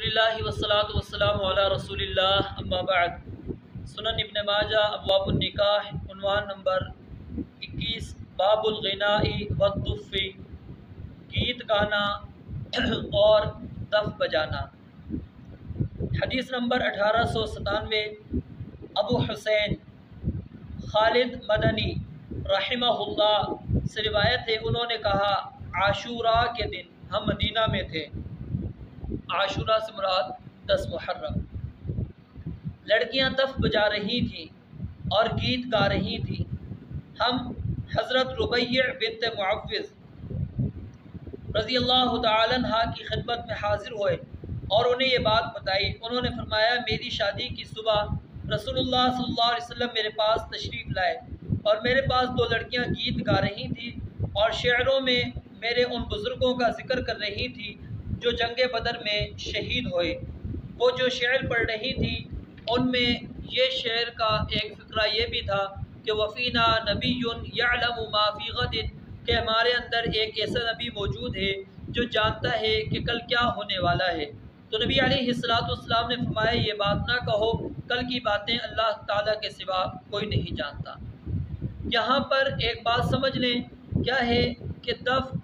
الحمدللہ والصلاۃ والسلام علی رسول اللہ اما بعد۔ سنن ابن ماجہ ابواب النکاح عنوان نمبر 21 باب الغناء والدف، گیت گانا اور دف بجانا۔ حدیث نمبر 1897 ابو حسین خالد مدنی رحمہ اللہ سے روایت ہے، انہوں نے کہا عاشوراء کے دن ہم مدینہ میں تھے۔ عاشوراء سے مراد 10 محرم۔ لڑکیاں دف بجا رہی تھیں اور گیت گا رہی تھیں۔ ہم حضرت ربیع بنت معوذ رضی اللہ تعالی عنہ کی خدمت میں حاضر ہوئے اور انہیں یہ بات بتائی۔ انہوں نے فرمایا میری شادی کی صبح رسول اللہ صلی اللہ علیہ وسلم میرے پاس تشریف لائے اور میرے پاس 2 لڑکیاں گیت گا رہی تھیں اور شعروں میں میرے ان بزرگوں کا ذکر کر رہی تھی جو جنگ بدر میں شہید ہوئے۔ وہ جو شعر پڑھ رہی تھی ان میں یہ شعر کا ایک فقرہ یہ بھی تھا کہ وفینا نبی یعلم ما فی غد، کہ ہمارے اندر ایک ایسا نبی موجود ہے جو جانتا ہے کہ کل کیا ہونے والا ہے۔ تو نبی علیہ السلام نے فرمایا یہ بات نہ کہو، کل کی باتیں اللہ تعالیٰ کے سوا کوئی نہیں جانتا۔ یہاں پر ایک بات سمجھ لیں کیا ہے کہ دف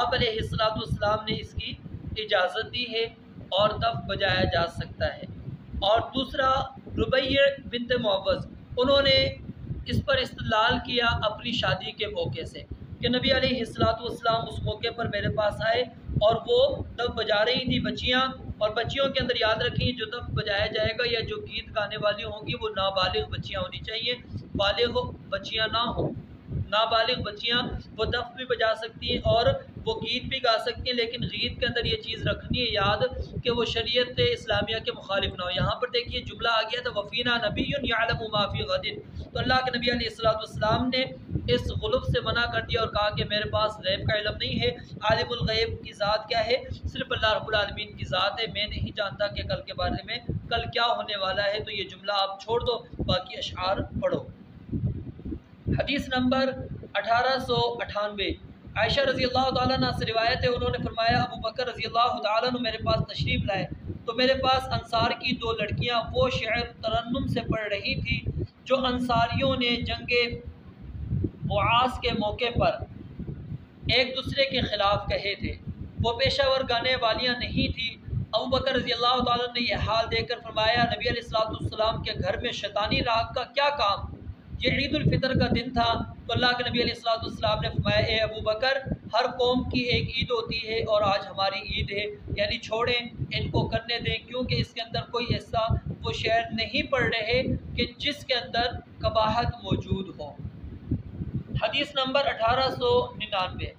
آپ علیہ السلام نے اس کی اجازت دی ہے اور دف بجایا جا سکتا ہے۔ اور دوسرا ربیع بنت معوذ، انہوں نے اس پر استدلال کیا اپنی شادی کے موقع سے کہ نبی علیہ السلام اس موقع پر میرے پاس آئے اور وہ دف بجا رہی تھی بچیاں، اور بچیوں کے اندر یاد رکھیں جو دف بجایا جائے گا یا جو گیت گانے والی ہوں گی وہ نابالغ بچیاں ہونی چاہیے، بالغ بچیاں نہ ہوں۔ نابالغ بچیاں وہ دف بھی بجا سکتی ہیں اور وہ گیت بھی گا سکتی ہیں، لیکن گیت کے اندر یہ چیز رکھنی ہے یاد کہ وہ شریعت اسلامیہ کے مخالف نہ ہو۔ یہاں پر دیکھیے جملہ آ گیا تھا وفینا نبی یعلم ما فی غد، تو اللہ کے نبی علیہ السلام نے اس غلب سے منع کر دیا اور کہا کہ میرے پاس غیب کا علم نہیں ہے، عالم الغیب کی ذات کیا ہے؟ صرف اللہ رب العالمین کی ذات ہے، میں نہیں جانتا کہ کل کے بارے میں کل کیا ہونے والا ہے۔ تو یہ جملہ آپ چھوڑ دو، باقی اشعار پڑھو۔ حدیث نمبر 1898 عائشہ رضی اللہ تعالیٰ عنہ سے روایت ہے، انہوں نے فرمایا ابو بکر رضی اللہ تعالیٰ عنہ میرے پاس تشریف لائے تو میرے پاس انصار کی 2 لڑکیاں وہ شعر ترنم سے پڑھ رہی تھی جو انصاریوں نے جنگ بعاث کے موقع پر ایک دوسرے کے خلاف کہے تھے۔ وہ پیشہ ور گانے والیاں نہیں تھیں۔ ابو بکر رضی اللہ تعالیٰ عنہ نے یہ حال دیکھ کر فرمایا نبی علیہ السلام کے گھر میں شیطانی راگ کا کیا کام؟ یہ عید الفطر کا دن تھا تو اللہ کے نبی علیہ السلام نے فرمایا اے ابو بکر، ہر قوم کی ایک عید ہوتی ہے اور آج ہماری عید ہے، یعنی چھوڑیں ان کو کرنے دیں، کیونکہ اس کے اندر کوئی ایسا وہ شعر نہیں پڑھ رہے کہ جس کے اندر قباحت موجود ہو۔ حدیث نمبر 1899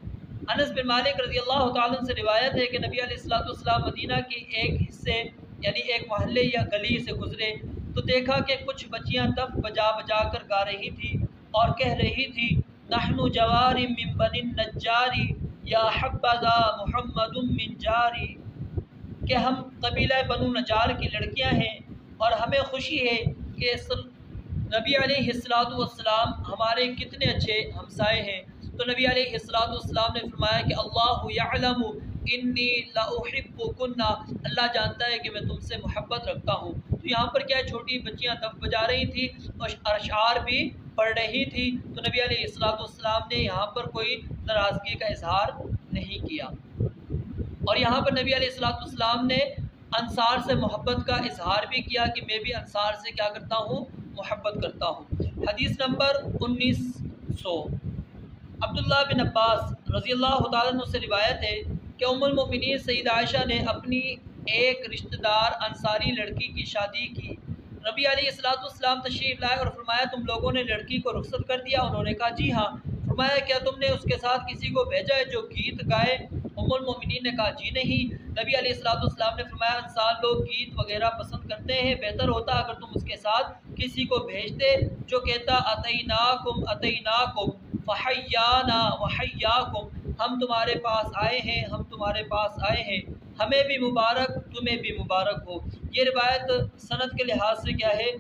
انس بن مالک رضی اللہ تعالیٰ عنہ سے روایت ہے کہ نبی علیہ السلام مدینہ کے ایک حصے یعنی ایک محلے یا گلی سے گزرے تو دیکھا کہ کچھ بچیاں دف بجا بجا کر گا رہی تھی اور کہہ رہی تھی نحن جواری من بنی النجاری یا حبذا محمد من جاری، کہ ہم قبیلہ بنو نجار کی لڑکیاں ہیں اور ہمیں خوشی ہے کہ نبی علیہ السلام ہمارے کتنے اچھے ہمسائے ہیں۔ تو نبی علیہ السلام نے فرمایا کہ اللہ یعلم انی لاحبکن، اللہ جانتا ہے کہ میں تم سے محبت رکھتا ہوں۔ تو یہاں پر کیا چھوٹی بچیاں دف بجا رہی تھی اور اشعار بھی پڑھ رہی تھی، تو نبی علیہ السلام نے یہاں پر کوئی ناراضگی کا اظہار نہیں کیا۔ اور یہاں پر نبی علیہ السلام نے انصار سے محبت کا اظہار بھی کیا کہ میں بھی انصار سے کیا کرتا ہوں؟ محبت کرتا ہوں۔ حدیث نمبر 1900 عبداللہ بن عباس رضی اللہ تعالیٰ عنہ سے روایت ہے کہ ام المؤمنین سید عائشہ نے اپنی ایک رشتہ دار انصاری لڑکی کی شادی کی۔ نبی علیہ السلام تشریف لائے اور فرمایا تم لوگوں نے لڑکی کو رخصت کر دیا؟ انہوں نے کہا جی ہاں۔ فرمایا کیا تم نے اس کے ساتھ کسی کو بھیجا ہے جو گیت گائے؟ ام المؤمنین نے کہا جی نہیں۔ نبی علیہ السلام نے فرمایا انصار لوگ گیت وغیرہ پسند کرتے ہیں، بہتر ہوتا اگر تم اس کے ساتھ کسی کو بھیجتے جو کہتا اتیناکم اتیناکم فحیانا وحیاکم، ہم تمہارے پاس آئے ہیں، ہم تمہارے پاس آئے ہیں، ہمیں بھی مبارک تمہیں بھی مبارک ہو۔ یہ روایت سند کے لحاظ سے کیا ہے؟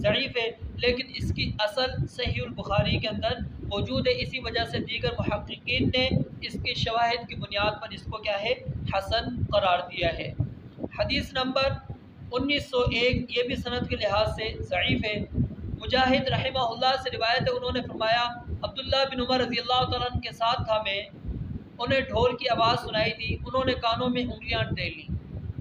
ضعیف ہے، لیکن اس کی اصل صحیح البخاری کے اندر موجود ہے، اسی وجہ سے دیگر محققین نے اس کے شواہد کی بنیاد پر اس کو کیا ہے؟ حسن قرار دیا ہے۔ حدیث نمبر 1901، یہ بھی سند کے لحاظ سے ضعیف ہے۔ مجاہد رحمہ اللہ سے روایت ہے، انہوں نے فرمایا عبداللہ بن عمر رضی اللہ تعالیٰ عنہ کے ساتھ تھا میں، انہیں ڈھول کی آواز سنائی دی، انہوں نے کانوں میں انگلیاں ڈال لیں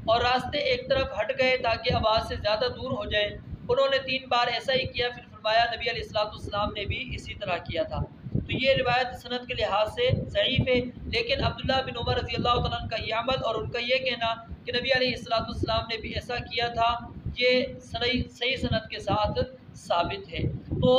اور راستے ایک طرف ہٹ گئے تاکہ آواز سے زیادہ دور ہو جائے۔ انہوں نے 3 بار ایسا ہی کیا، پھر فرمایا نبی علیہ السلام نے بھی اسی طرح کیا تھا۔ تو یہ روایت سند کے لحاظ سے ضعیف ہے، لیکن عبداللہ بن عمر رضی اللہ تعالیٰ عنہ کا یہ عمل اور ان کا یہ کہنا کہ نبی علیہ السلام نے بھی ایسا کیا تھا، یہ صحیح سند کے ساتھ ثابت ہے۔ تو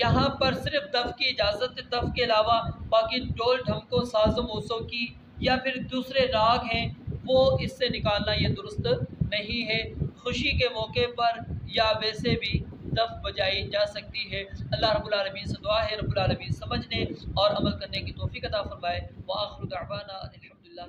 یہاں پر صرف دف کی اجازت ہے، دف کے علاوہ باقی ڈول ڈھمکو ساز و موسیقی کی یا پھر دوسرے راگ ہیں وہ اس سے نکالنا یہ درست نہیں ہے۔ خوشی کے موقع پر یا ویسے بھی دف بجائی جا سکتی ہے۔ اللہ رب العالمین سے دعا ہے رب العالمین سمجھنے اور عمل کرنے کی توفیق عطا فرمائے۔ وآخر دعوانا ان الحمدللہ۔